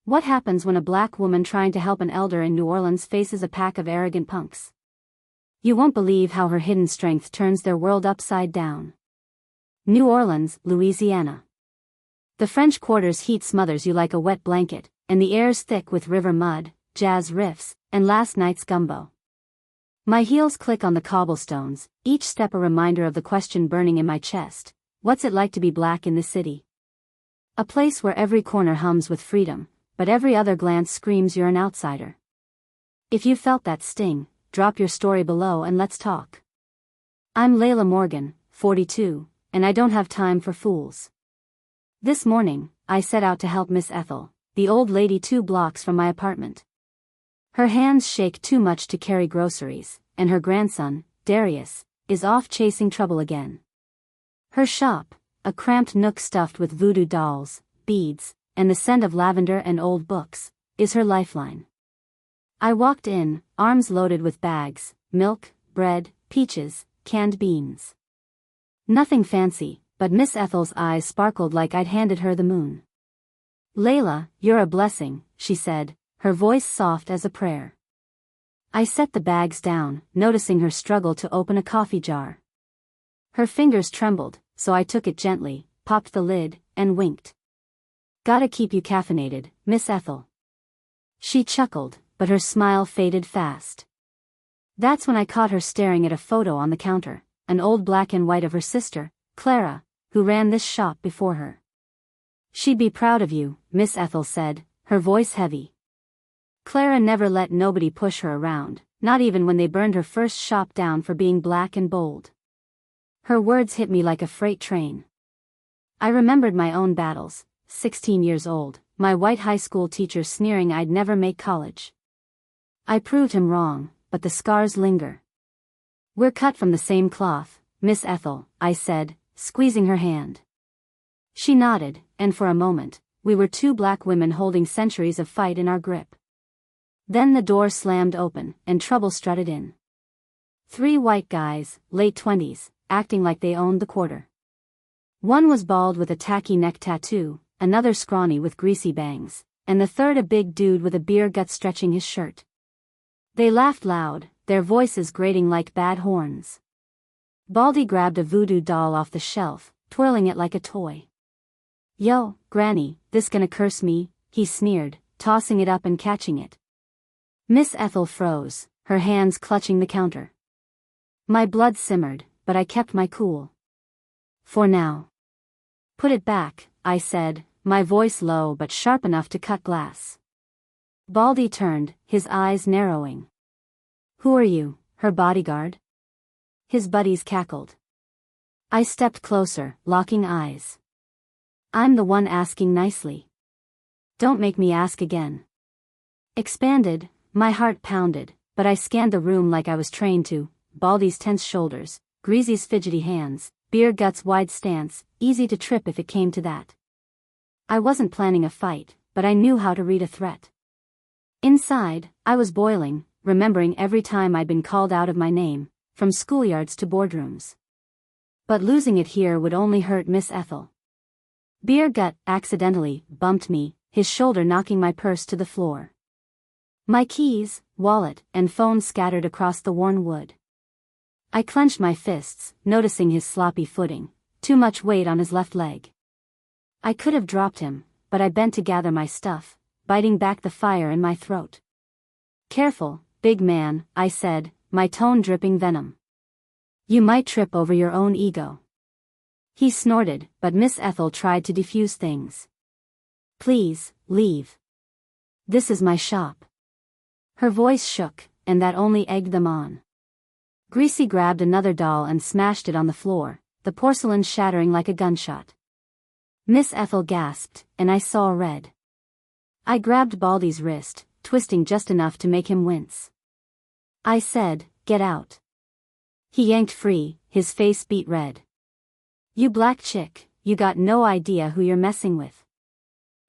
What happens when a black woman trying to help an elder in New Orleans faces a pack of arrogant punks? You won't believe how her hidden strength turns their world upside down. New Orleans, Louisiana. The French Quarter's heat smothers you like a wet blanket, and the air's thick with river mud, jazz riffs, and last night's gumbo. My heels click on the cobblestones, each step a reminder of the question burning in my chest: what's it like to be black in this city? A place where every corner hums with freedom, but every other glance screams you're an outsider. If you felt that sting, drop your story below and let's talk. I'm Laila Morgan, 42, and I don't have time for fools. This morning, I set out to help Miss Ethel, the old lady 2 blocks from my apartment. Her hands shake too much to carry groceries, and her grandson, Darius, is off chasing trouble again. Her shop, a cramped nook stuffed with voodoo dolls, beads, and the scent of lavender and old books, is her lifeline. I walked in, arms loaded with bags, milk, bread, peaches, canned beans. Nothing fancy, but Miss Ethel's eyes sparkled like I'd handed her the moon. "Laila, you're a blessing," she said, her voice soft as a prayer. I set the bags down, noticing her struggle to open a coffee jar. Her fingers trembled, so I took it gently, popped the lid, and winked. "Gotta keep you caffeinated, Miss Ethel." She chuckled, but her smile faded fast. That's when I caught her staring at a photo on the counter, an old black and white of her sister, Clara, who ran this shop before her. "She'd be proud of you," Miss Ethel said, her voice heavy. Clara never let nobody push her around, not even when they burned her first shop down for being black and bold. Her words hit me like a freight train. I remembered my own battles, 16 years old, my white high school teacher sneering I'd never make college. I proved him wrong, but the scars linger. "We're cut from the same cloth, Miss Ethel," I said, squeezing her hand. She nodded, and for a moment, we were 2 black women holding centuries of fight in our grip. Then the door slammed open, and trouble strutted in. 3 white guys, late 20s, acting like they owned the quarter. One was bald with a tacky neck tattoo, another scrawny with greasy bangs, and the third a big dude with a beer gut stretching his shirt. They laughed loud, their voices grating like bad horns. Baldy grabbed a voodoo doll off the shelf, twirling it like a toy. "Yo, Granny, this gonna curse me?" he sneered, tossing it up and catching it. Miss Ethel froze, her hands clutching the counter. My blood simmered, but I kept my cool. "For now." "Put it back," I said, my voice low but sharp enough to cut glass. Baldy turned, his eyes narrowing. "Who are you, her bodyguard?" His buddies cackled. I stepped closer, locking eyes. "I'm the one asking nicely. Don't make me ask again." Expanded, my heart pounded, but I scanned the room like I was trained to: Baldy's tense shoulders, Greasy's fidgety hands, beer gut's wide stance, easy to trip if it came to that. I wasn't planning a fight, but I knew how to read a threat. Inside, I was boiling, remembering every time I'd been called out of my name, from schoolyards to boardrooms. But losing it here would only hurt Miss Ethel. Beer gut accidentally bumped me, his shoulder knocking my purse to the floor. My keys, wallet, and phone scattered across the worn wood. I clenched my fists, noticing his sloppy footing, too much weight on his left leg. I could have dropped him, but I bent to gather my stuff, biting back the fire in my throat. "Careful, big man," I said, my tone dripping venom. "You might trip over your own ego." He snorted, but Miss Ethel tried to defuse things. "Please, leave. This is my shop." Her voice shook, and that only egged them on. Greasy grabbed another doll and smashed it on the floor, the porcelain shattering like a gunshot. Miss Ethel gasped, and I saw red. I grabbed Baldy's wrist, twisting just enough to make him wince. I said, "Get out." He yanked free, his face beet red. "You black chick, you got no idea who you're messing with."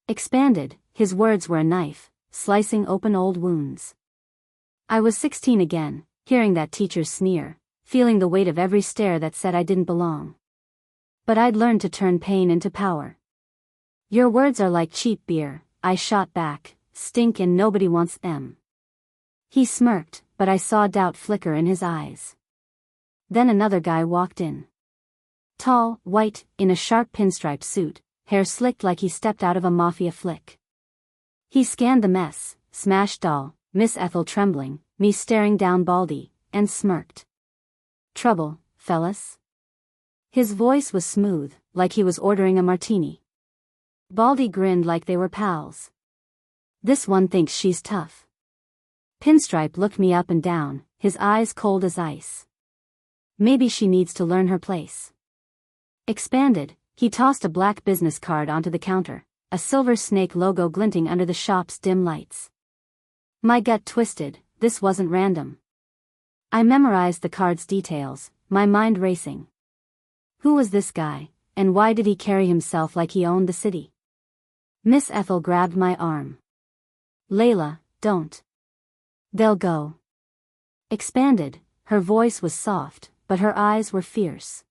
Expanded, his words were a knife, slicing open old wounds. I was 16 again, hearing that teacher's sneer, feeling the weight of every stare that said I didn't belong. But I'd learned to turn pain into power. "Your words are like cheap beer," I shot back, stink and nobody wants them. He smirked, but I saw doubt flicker in his eyes. Then another guy walked in. Tall, white, in a sharp pinstripe suit, hair slicked like he stepped out of a mafia flick. He scanned the mess, smashed doll, Miss Ethel trembling, me staring down Baldy, and smirked. "Trouble, fellas?" His voice was smooth, like he was ordering a martini. Baldy grinned like they were pals. "This one thinks she's tough." Pinstripe looked me up and down, his eyes cold as ice. "Maybe she needs to learn her place." Expanded, he tossed a black business card onto the counter, a silver snake logo glinting under the shop's dim lights. My gut twisted, this wasn't random. I memorized the card's details, my mind racing. Who was this guy, and why did he carry himself like he owned the city? Miss Ethel grabbed my arm. "Laila, don't. They'll go." Expanded, her voice was soft, but her eyes were fierce.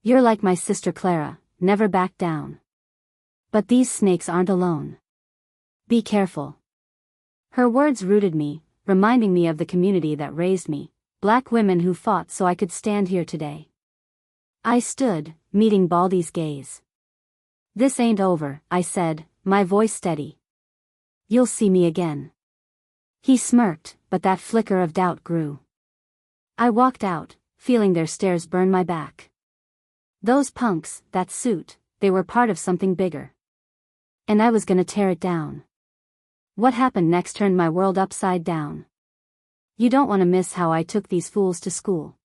"You're like my sister Clara, never back down. But these snakes aren't alone. Be careful." Her words rooted me, reminding me of the community that raised me, black women who fought so I could stand here today. I stood, meeting Baldy's gaze. "This ain't over," I said, my voice steady. "You'll see me again." He smirked, but that flicker of doubt grew. I walked out, feeling their stares burn my back. Those punks, that suit, they were part of something bigger. And I was gonna tear it down. What happened next turned my world upside down. You don't want to miss how I took these fools to school.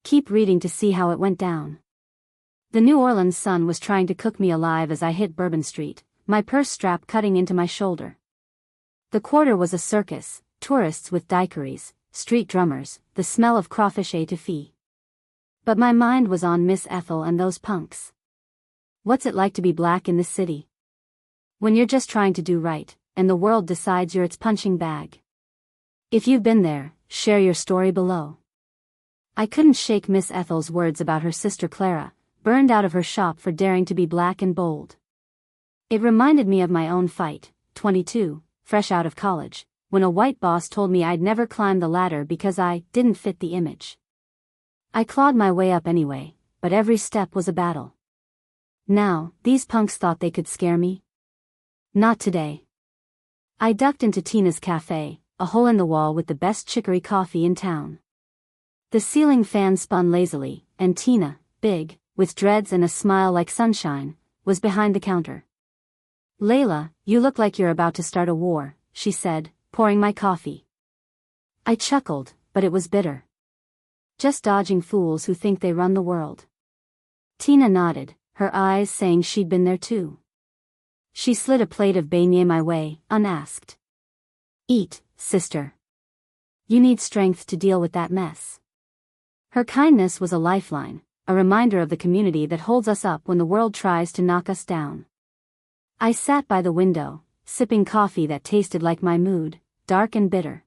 Keep reading to see how it went down. The New Orleans sun was trying to cook me alive as I hit Bourbon Street, my purse strap cutting into my shoulder. The quarter was a circus, tourists with daiquiris, street drummers, the smell of crawfish étouffée. But my mind was on Miss Ethel and those punks. What's it like to be black in this city? When you're just trying to do right, and the world decides you're its punching bag. If you've been there, share your story below. I couldn't shake Miss Ethel's words about her sister Clara, burned out of her shop for daring to be black and bold. It reminded me of my own fight, 22, fresh out of college, when a white boss told me I'd never climb the ladder because I didn't fit the image. I clawed my way up anyway, but every step was a battle. Now, these punks thought they could scare me? Not today. I ducked into Tina's cafe, a hole in the wall with the best chicory coffee in town. The ceiling fan spun lazily, and Tina, big, with dreads and a smile like sunshine, was behind the counter. "Laila, you look like you're about to start a war," she said, pouring my coffee. I chuckled, but it was bitter. Just dodging fools who think they run the world. Tina nodded, her eyes saying she'd been there too. She slid a plate of beignets my way, unasked. "Eat, sister. You need strength to deal with that mess." Her kindness was a lifeline, a reminder of the community that holds us up when the world tries to knock us down. I sat by the window, sipping coffee that tasted like my mood, dark and bitter.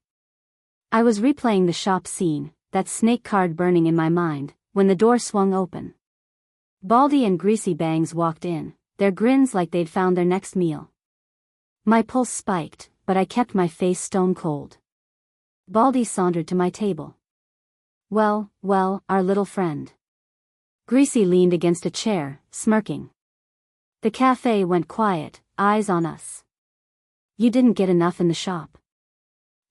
I was replaying the shop scene, that snake card burning in my mind, when the door swung open. Baldy and Greasy Bangs walked in, their grins like they'd found their next meal. My pulse spiked, but I kept my face stone cold. Baldy sauntered to my table. Well, our little friend." Greasy leaned against a chair, smirking. The cafe went quiet, eyes on us. "You didn't get enough in the shop,"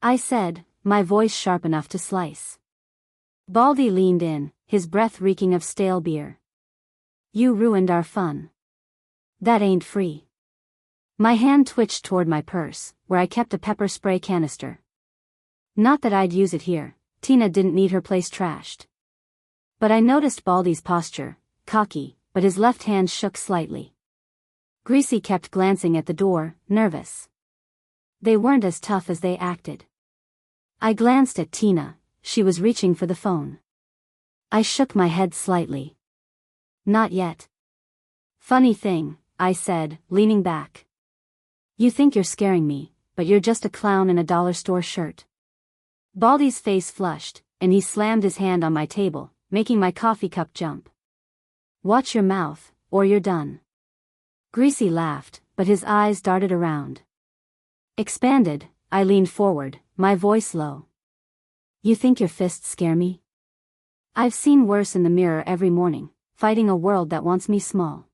I said, my voice sharp enough to slice. Baldy leaned in, his breath reeking of stale beer. "You ruined our fun. That ain't free." My hand twitched toward my purse, where I kept a pepper spray canister. Not that I'd use it here, Tina didn't need her place trashed. But I noticed Baldy's posture, cocky, but his left hand shook slightly. Greasy kept glancing at the door, nervous. They weren't as tough as they acted. I glanced at Tina, she was reaching for the phone. I shook my head slightly. "Not yet." "Funny thing," I said, leaning back. "You think you're scaring me, but you're just a clown in a dollar store shirt." Baldy's face flushed, and he slammed his hand on my table, making my coffee cup jump. "Watch your mouth, or you're done." Greasy laughed, but his eyes darted around. Expanded, I leaned forward, my voice low. You think your fists scare me? I've seen worse in the mirror every morning, fighting a world that wants me small.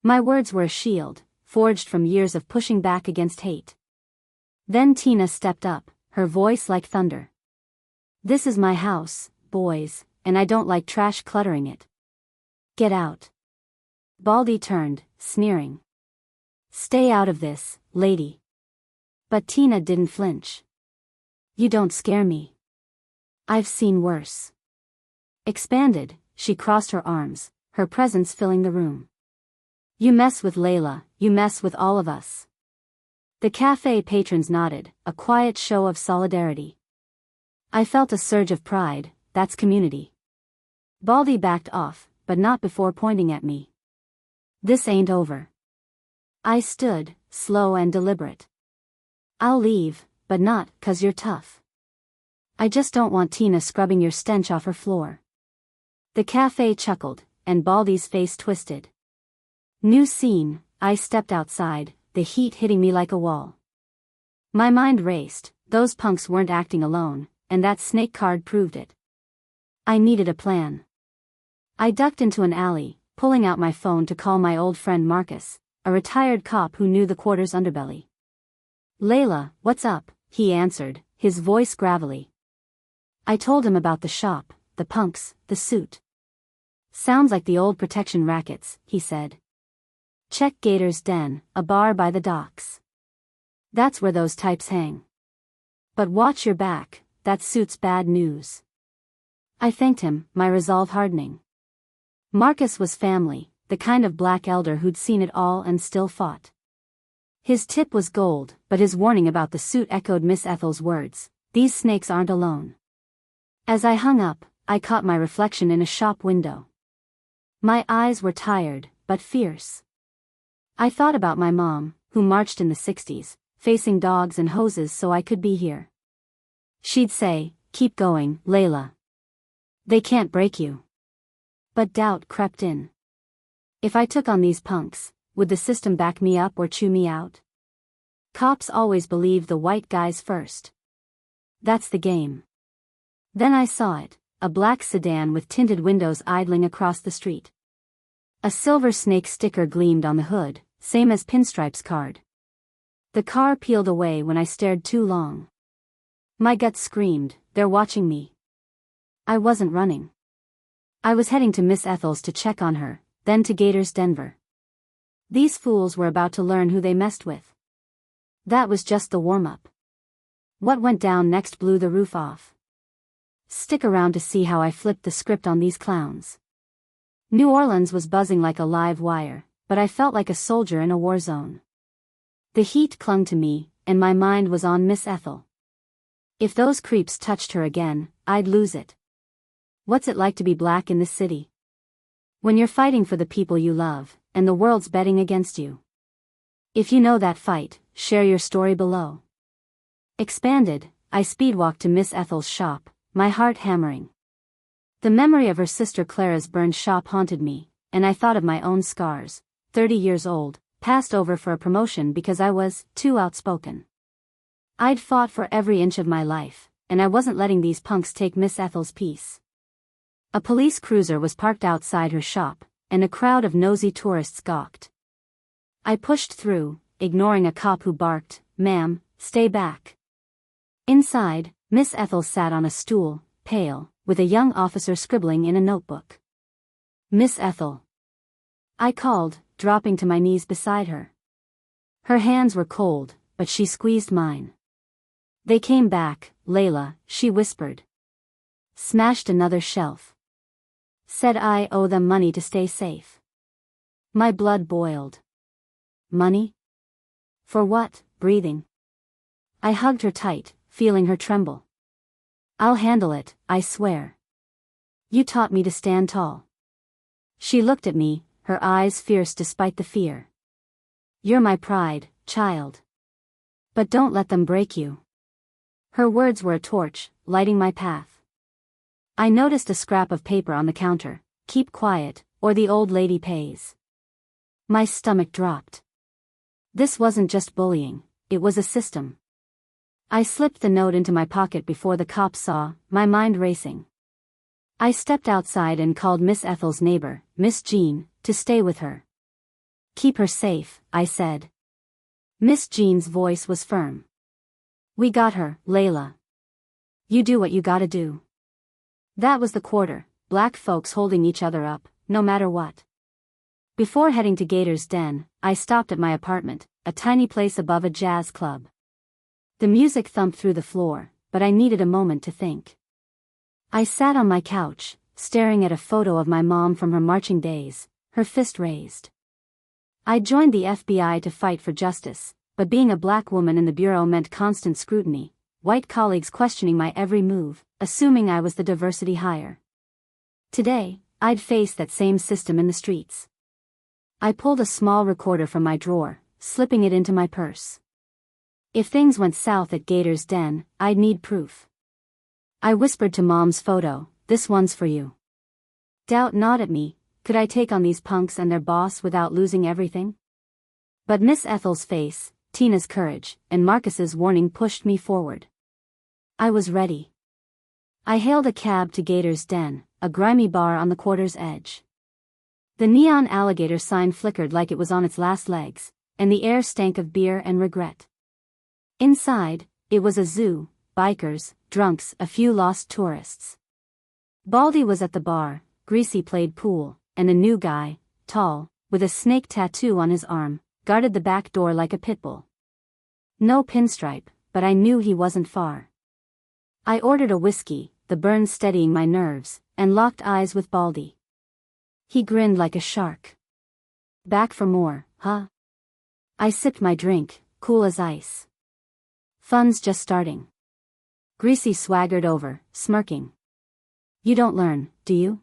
My words were a shield, forged from years of pushing back against hate. Then Tina stepped up, her voice like thunder. This is my house, boys, and I don't like trash cluttering it. Get out. Baldy turned, sneering. Stay out of this, lady. But Tina didn't flinch. You don't scare me. I've seen worse. Expanded, she crossed her arms, her presence filling the room. You mess with Laila, you mess with all of us. The cafe patrons nodded, a quiet show of solidarity. I felt a surge of pride, that's community. Baldy backed off, but not before pointing at me. This ain't over. I stood, slow and deliberate. I'll leave, but not 'cause you're tough. I just don't want Tina scrubbing your stench off her floor. The cafe chuckled, and Baldy's face twisted. New scene, I stepped outside, the heat hitting me like a wall. My mind raced, those punks weren't acting alone, and that snake card proved it. I needed a plan. I ducked into an alley, pulling out my phone to call my old friend Marcus, a retired cop who knew the quarter's underbelly. Laila, what's up? He answered, his voice gravelly. I told him about the shop, the punks, the suit. Sounds like the old protection rackets, he said. Check Gator's Den, a bar by the docks. That's where those types hang. But watch your back, that suit's bad news. I thanked him, my resolve hardening. Marcus was family, the kind of black elder who'd seen it all and still fought. His tip was gold, but his warning about the suit echoed Miss Ethel's words, these snakes aren't alone. As I hung up, I caught my reflection in a shop window. My eyes were tired, but fierce. I thought about my mom, who marched in the 60s, facing dogs and hoses so I could be here. She'd say, keep going, Laila. They can't break you. But doubt crept in. If I took on these punks, would the system back me up or chew me out? Cops always believe the white guys first. That's the game. Then I saw it, a black sedan with tinted windows idling across the street. A silver snake sticker gleamed on the hood, same as Pinstripe's card. The car peeled away when I stared too long. My gut screamed, they're watching me. I wasn't running. I was heading to Miss Ethel's to check on her, then to Gator's Denver. These fools were about to learn who they messed with. That was just the warm-up. What went down next blew the roof off. Stick around to see how I flipped the script on these clowns. New Orleans was buzzing like a live wire, but I felt like a soldier in a war zone. The heat clung to me, and my mind was on Miss Ethel. If those creeps touched her again, I'd lose it. What's it like to be black in this city? When you're fighting for the people you love, and the world's betting against you. If you know that fight, share your story below. Expanded, I speedwalked to Miss Ethel's shop, my heart hammering. The memory of her sister Clara's burned shop haunted me, and I thought of my own scars, 30 years old, passed over for a promotion because I was too outspoken. I'd fought for every inch of my life, and I wasn't letting these punks take Miss Ethel's peace. A police cruiser was parked outside her shop, and a crowd of nosy tourists gawked. I pushed through, ignoring a cop who barked, "Ma'am, stay back." Inside, Miss Ethel sat on a stool, pale, with a young officer scribbling in a notebook. Miss Ethel. I called, dropping to my knees beside her. Her hands were cold, but she squeezed mine. They came back, Laila, she whispered. Smashed another shelf. Said I owe them money to stay safe. My blood boiled. Money? For what? Breathing. I hugged her tight, feeling her tremble. I'll handle it, I swear. You taught me to stand tall. She looked at me, her eyes fierce despite the fear. You're my pride, child. But don't let them break you. Her words were a torch, lighting my path. I noticed a scrap of paper on the counter, keep quiet, or the old lady pays. My stomach dropped. This wasn't just bullying, it was a system. I slipped the note into my pocket before the cops saw, my mind racing. I stepped outside and called Miss Ethel's neighbor, Miss Jean, to stay with her. Keep her safe, I said. Miss Jean's voice was firm. We got her, Layla. You do what you gotta do. That was the quarter, black folks holding each other up, no matter what. Before heading to Gator's Den, I stopped at my apartment, a tiny place above a jazz club. The music thumped through the floor, but I needed a moment to think. I sat on my couch, staring at a photo of my mom from her marching days, her fist raised. I joined the FBI to fight for justice, but being a black woman in the bureau meant constant scrutiny, white colleagues questioning my every move, assuming I was the diversity hire. Today, I'd face that same system in the streets. I pulled a small recorder from my drawer, slipping it into my purse. If things went south at Gator's Den, I'd need proof. I whispered to Mom's photo, "This one's for you." Doubt gnawed at me, could I take on these punks and their boss without losing everything? But Miss Ethel's face, Tina's courage, and Marcus's warning pushed me forward. I was ready. I hailed a cab to Gator's Den, a grimy bar on the quarter's edge. The neon alligator sign flickered like it was on its last legs, and the air stank of beer and regret. Inside, it was a zoo, bikers, drunks, a few lost tourists. Baldy was at the bar, Greasy played pool, and a new guy, tall, with a snake tattoo on his arm, guarded the back door like a pit bull. No pinstripe, but I knew he wasn't far. I ordered a whiskey, the burn steadying my nerves, and locked eyes with Baldy. He grinned like a shark. Back for more, huh? I sipped my drink, cool as ice. Fun's just starting. Greasy swaggered over, smirking. You don't learn, do you?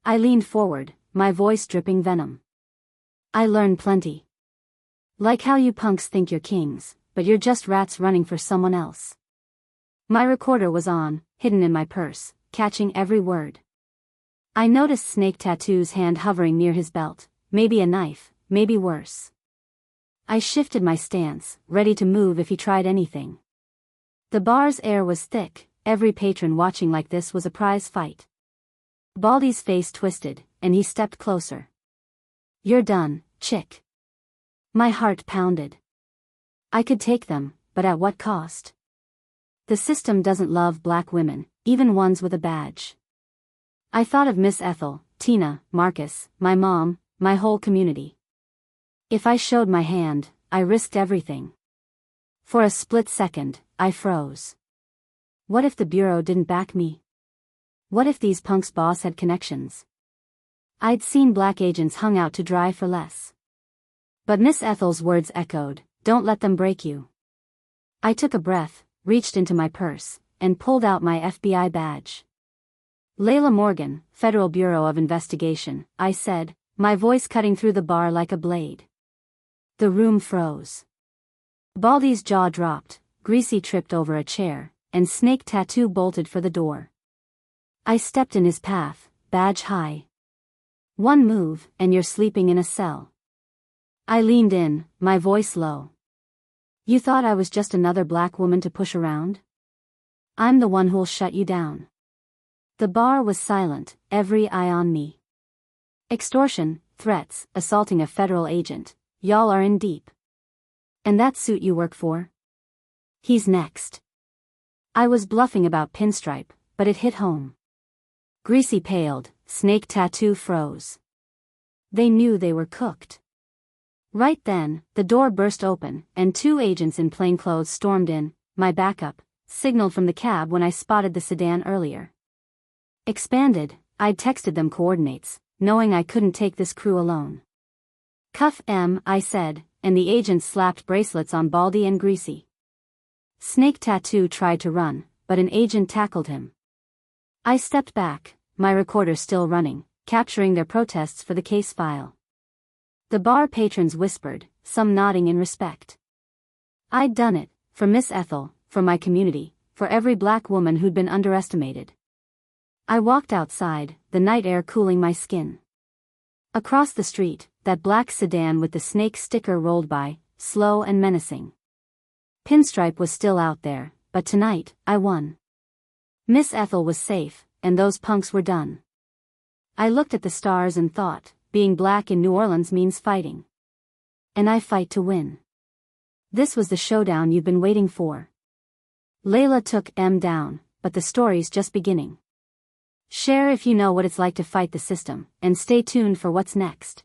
I leaned forward, my voice dripping venom. I learn plenty. Like how you punks think you're kings, but you're just rats running for someone else. My recorder was on, hidden in my purse, catching every word. I noticed Snake Tattoo's hand hovering near his belt, maybe a knife, maybe worse. I shifted my stance, ready to move if he tried anything. The bar's air was thick, every patron watching like this was a prize fight. Baldy's face twisted, and he stepped closer. You're done, chick. My heart pounded. I could take them, but at what cost? The system doesn't love black women, even ones with a badge. I thought of Miss Ethel, Tina, Marcus, my mom, my whole community. If I showed my hand, I risked everything. For a split second, I froze. What if the bureau didn't back me? What if these punks' boss had connections? I'd seen black agents hung out to dry for less. But Miss Ethel's words echoed, don't let them break you. I took a breath, reached into my purse, and pulled out my FBI badge. Laila Morgan, Federal Bureau of Investigation, I said, my voice cutting through the bar like a blade. The room froze. Baldy's jaw dropped, Greasy tripped over a chair, and Snake Tattoo bolted for the door. I stepped in his path, badge high. One move, and you're sleeping in a cell. I leaned in, my voice low. You thought I was just another black woman to push around? I'm the one who'll shut you down. The bar was silent, every eye on me. Extortion, threats, assaulting a federal agent, y'all are in deep. And that suit you work for? He's next. I was bluffing about pinstripe, but it hit home. Greasy paled, Snake Tattoo froze. They knew they were cooked. Right then, the door burst open, and two agents in plainclothes stormed in, my backup, signaled from the cab when I spotted the sedan earlier. Expanded, I'd texted them coordinates, knowing I couldn't take this crew alone. Cuff M, I said, and the agents slapped bracelets on Baldy and Greasy. Snake Tattoo tried to run, but an agent tackled him. I stepped back, my recorder still running, capturing their protests for the case file. The bar patrons whispered, some nodding in respect. I'd done it, for Miss Ethel, for my community, for every black woman who'd been underestimated. I walked outside, the night air cooling my skin. Across the street, that black sedan with the snake sticker rolled by, slow and menacing. Pinstripe was still out there, but tonight, I won. Miss Ethel was safe, and those punks were done. I looked at the stars and thought, being black in New Orleans means fighting. And I fight to win. This was the showdown you've been waiting for. Laila took M down, but the story's just beginning. Share if you know what it's like to fight the system, and stay tuned for what's next.